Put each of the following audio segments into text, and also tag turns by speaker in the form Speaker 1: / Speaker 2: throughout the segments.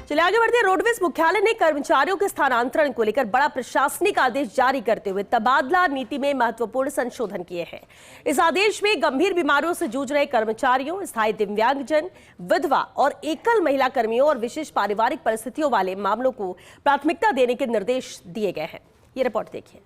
Speaker 1: चलिए आगे बढ़ते हैं। रोडवेज मुख्यालय ने कर्मचारियों के स्थानांतरण को लेकर बड़ा प्रशासनिक आदेश जारी करते हुए तबादला नीति में महत्वपूर्ण संशोधन किए हैं। इस आदेश में गंभीर बीमारियों से जूझ रहे कर्मचारियों, स्थायी दिव्यांगजन, विधवा और एकल महिला कर्मियों और विशेष पारिवारिक परिस्थितियों वाले मामलों को प्राथमिकता देने के निर्देश दिए गए हैं। ये रिपोर्ट देखिए।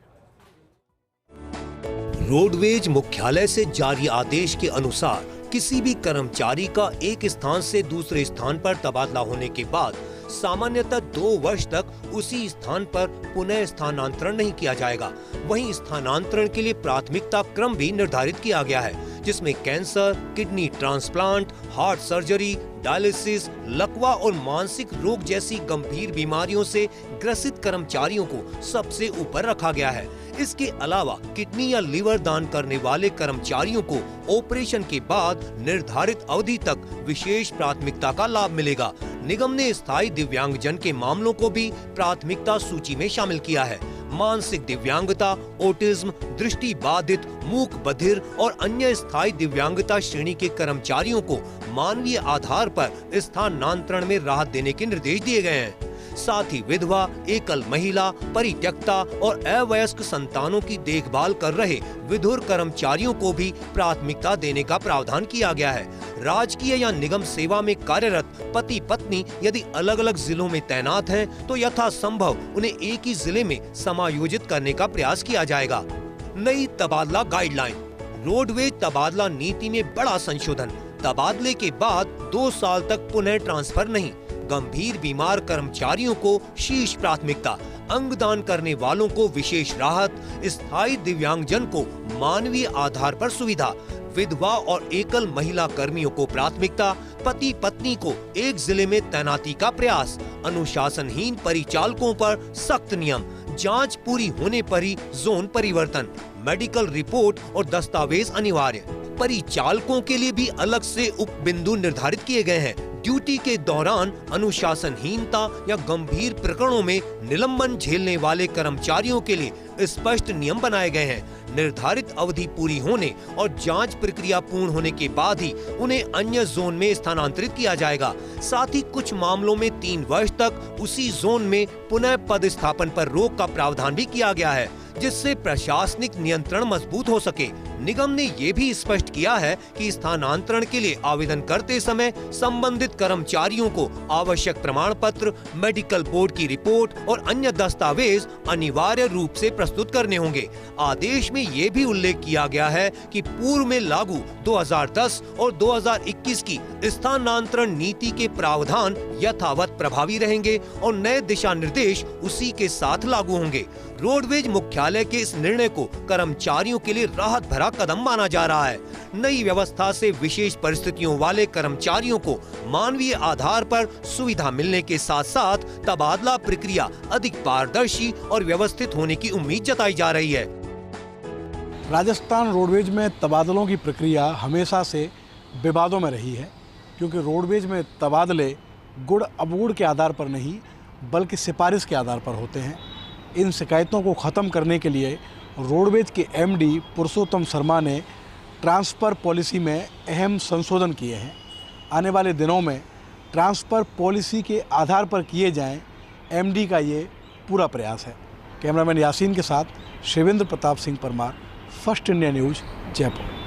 Speaker 2: रोडवेज मुख्यालय से जारी आदेश के अनुसार किसी भी कर्मचारी का एक स्थान से दूसरे स्थान पर तबादला होने के बाद सामान्यतः 2 वर्ष तक उसी स्थान पर पुनः स्थानांतरण नहीं किया जाएगा। वहीं स्थानांतरण के लिए प्राथमिकता क्रम भी निर्धारित किया गया है, जिसमें cancer, kidney transplant, heart surgery, dialysis, लकवा और मानसिक रोग जैसी गंभीर बीमारियों से ग्रसित कर्मचारियों को सबसे ऊपर रखा गया है। इसके अलावा किडनी या लीवर दान करने वाले कर्मचारियों को ऑपरेशन के बाद निर्धारित अवधि तक विशेष प्राथमिकता का लाभ मिलेगा। निगम ने स्थायी दिव्यांगजन के मामलों को भी प्राथमिकता सूची में शामिल किया है। मानसिक दिव्यांगता, ऑटिज्म, दृष्टि बाधित, मूक बधिर और अन्य स्थायी दिव्यांगता श्रेणी के कर्मचारियों को मानवीय आधार पर स्थानांतरण में राहत देने के निर्देश दिए गए हैं। साथ ही विधवा, एकल महिला, परित्यक्ता और अवयस्क संतानों की देखभाल कर रहे विधुर कर्मचारियों को भी प्राथमिकता देने का प्रावधान किया गया है। राजकीय या निगम सेवा में कार्यरत पति पत्नी यदि अलग अलग जिलों में तैनात हैं, तो यथासंभव उन्हें एक ही जिले में समायोजित करने का प्रयास किया जाएगा। नई तबादला गाइडलाइन। रोडवेज तबादला नीति में बड़ा संशोधन। तबादले के बाद 2 साल तक पुनः ट्रांसफर नहीं। गंभीर बीमार कर्मचारियों को शीर्ष प्राथमिकता, अंगदान करने वालों को विशेष राहत, स्थायी दिव्यांगजन को मानवीय आधार पर सुविधा, विधवा और एकल महिला कर्मियों को प्राथमिकता, पति पत्नी को एक जिले में तैनाती का प्रयास, अनुशासनहीन परिचालकों पर सख्त नियम, जांच पूरी होने पर ही जोन परिवर्तन, मेडिकल रिपोर्ट और दस्तावेज अनिवार्य। परिचालकों के लिए भी अलग से उप बिंदु निर्धारित किए गए हैं। ड्यूटी के दौरान अनुशासनहीनता या गंभीर प्रकरणों में निलंबन झेलने वाले कर्मचारियों के लिए स्पष्ट नियम बनाए गए हैं। निर्धारित अवधि पूरी होने और जांच प्रक्रिया पूर्ण होने के बाद ही उन्हें अन्य जोन में स्थानांतरित किया जाएगा। साथ ही कुछ मामलों में 3 वर्ष तक उसी जोन में पुनः पदस्थापन पर रोक का प्रावधान भी किया गया है, जिससे प्रशासनिक नियंत्रण मजबूत हो सके। निगम ने ये भी स्पष्ट किया है कि स्थानांतरण के लिए आवेदन करते समय संबंधित कर्मचारियों को आवश्यक प्रमाण पत्र, मेडिकल बोर्ड की रिपोर्ट और अन्य दस्तावेज अनिवार्य रूप से प्रस्तुत करने होंगे। आदेश में ये भी उल्लेख किया गया है कि पूर्व में लागू 2010 और 2021 की स्थानांतरण नीति के प्रावधान यथावत प्रभावी रहेंगे और नए दिशा निर्देश उसी के साथ लागू होंगे। रोडवेज मुख्यालय के इस निर्णय को कर्मचारियों के लिए राहत भरा कदम माना जा रहा है। नई व्यवस्था से विशेष परिस्थितियों वाले कर्मचारियों को मानवीय आधार पर सुविधा मिलने के साथ साथ तबादला प्रक्रिया अधिक पारदर्शी और व्यवस्थित होने की उम्मीद जताई जा रही है।
Speaker 3: राजस्थान रोडवेज में तबादलों की प्रक्रिया हमेशा से विवादों में रही है, क्योंकि रोडवेज में तबादले गुण अवगुण के आधार पर नहीं बल्कि सिफारिश के आधार पर होते हैं। इन शिकायतों को ख़त्म करने के लिए रोडवेज के एमडी पुरुषोत्तम शर्मा ने ट्रांसफ़र पॉलिसी में अहम संशोधन किए हैं। आने वाले दिनों में ट्रांसफ़र पॉलिसी के आधार पर किए जाएं, एमडी का ये पूरा प्रयास है। कैमरामैन यासीन के साथ Shivendra Pratap Singh Parmar, first India news, Jaipur.